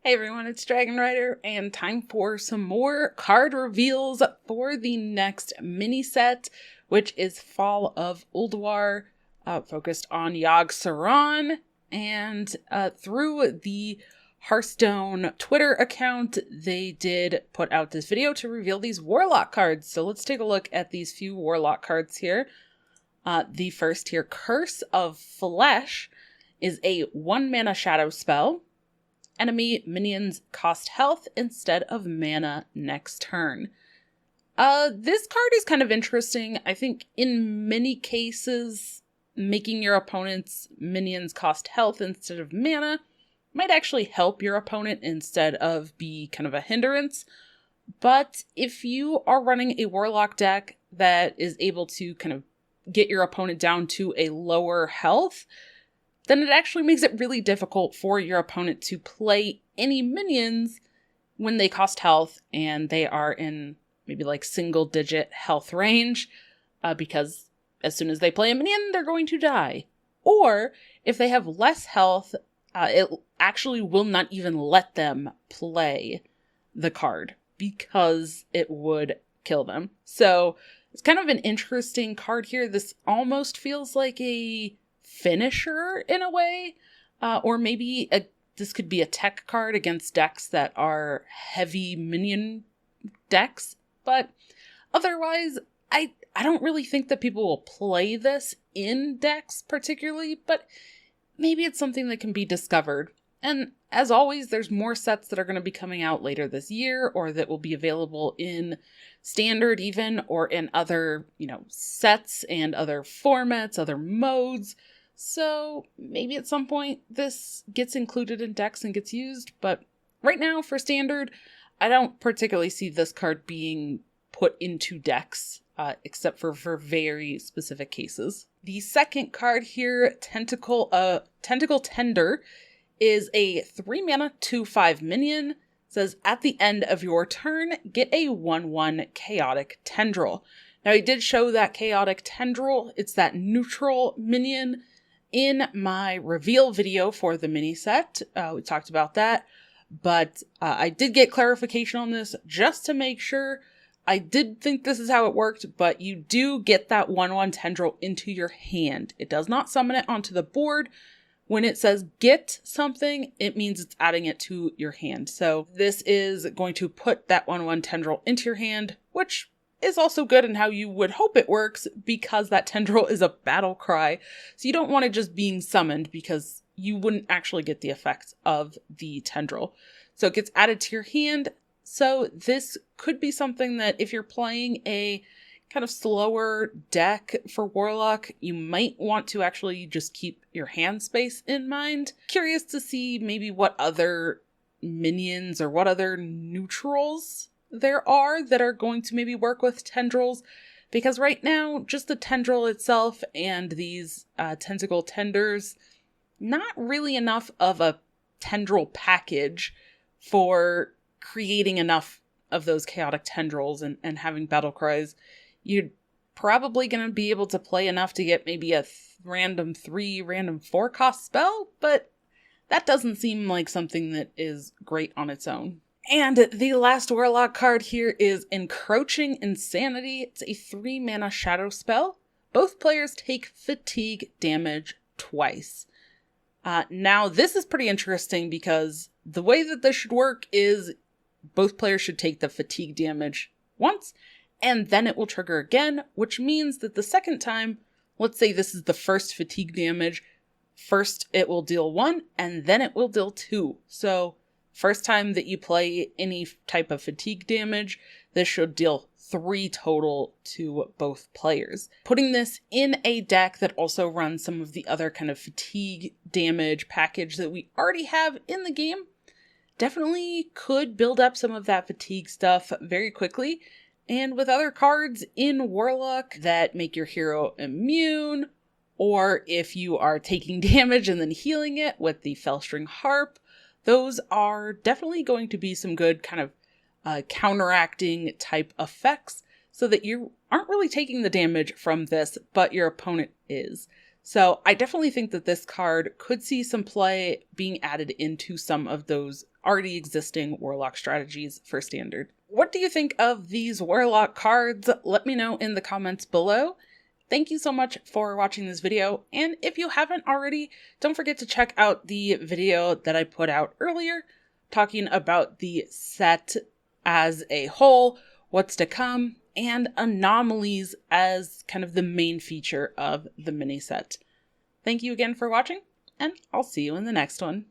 Hey everyone, it's Dragon Rider, and time for some more card reveals for the next mini set, which is Fall of Ulduar, focused on Yogg-Saron, and through the Hearthstone Twitter account, they did put out this video to reveal these Warlock cards. So let's take a look at these few Warlock cards here. The first here, Curse of Flesh, is a 1-mana shadow spell. Enemy minions cost health instead of mana next turn. This card is kind of interesting. I think in many cases, making your opponent's minions cost health instead of mana might actually help your opponent instead of be kind of a hindrance. But if you are running a Warlock deck that is able to kind of get your opponent down to a lower health, then it actually makes it really difficult for your opponent to play any minions when they cost health and they are in maybe like single-digit health range, because as soon as they play a minion, they're going to die. Or if they have less health, it actually will not even let them play the card because it would kill them. So it's kind of an interesting card here. This almost feels like a finisher in a way, or maybe this could be a tech card against decks that are heavy minion decks, but otherwise I don't really think that people will play this in decks particularly, but maybe it's something that can be discovered. And as always, there's more sets that are going to be coming out later this year, or that will be available in standard even, or in other, sets and other formats, other modes. So maybe at some point this gets included in decks and gets used, but right now for standard, I don't particularly see this card being put into decks, except for very specific cases. The second card here, Tentacle Tender, is a 3-mana 2/5 minion. It says at the end of your turn, get a 1/1 Chaotic Tendril. Now I did show that Chaotic Tendril, it's that neutral minion in my reveal video for the mini set. We talked about that, but I did get clarification on this just to make sure. I did think this is how it worked, but you do get that 1/1 Tendril into your hand. It does not summon it onto the board. When it says get something, it means it's adding it to your hand. So this is going to put that 1/1 Tendril into your hand, which is also good in how you would hope it works, because that Tendril is a battle cry. So you don't want it just being summoned, because you wouldn't actually get the effects of the Tendril. So it gets added to your hand. So this could be something that if you're playing a kind of slower deck for Warlock, you might want to actually just keep your hand space in mind. Curious to see maybe what other minions or what other neutrals there are that are going to maybe work with tendrils, because right now just the tendril itself and these tentacle tenders, not really enough of a tendril package for creating enough of those chaotic tendrils and having battle cries. You're probably going to be able to play enough to get maybe a random 3, random 4 cost spell, but that doesn't seem like something that is great on its own. And the last Warlock card here is Encroaching Insanity. It's a 3-mana shadow spell. Both players take fatigue damage twice. Now, this is pretty interesting because the way that this should work is both players should take the fatigue damage once, and then it will trigger again, which means that the second time, let's say this is the first fatigue damage, first it will deal 1, and then it will deal 2. So first time that you play any type of fatigue damage, this should deal 3 total to both players. Putting this in a deck that also runs some of the other kind of fatigue damage package that we already have in the game definitely could build up some of that fatigue stuff very quickly. And with other cards in Warlock that make your hero immune, or if you are taking damage and then healing it with the Fellstring Harp, those are definitely going to be some good kind of counteracting type effects, so that you aren't really taking the damage from this, but your opponent is. So I definitely think that this card could see some play being added into some of those already existing Warlock strategies for Standard. What do you think of these Warlock cards? Let me know in the comments below. Thank you so much for watching this video, and if you haven't already, don't forget to check out the video that I put out earlier talking about the set as a whole, what's to come, and anomalies as kind of the main feature of the mini set. Thank you again for watching, and I'll see you in the next one.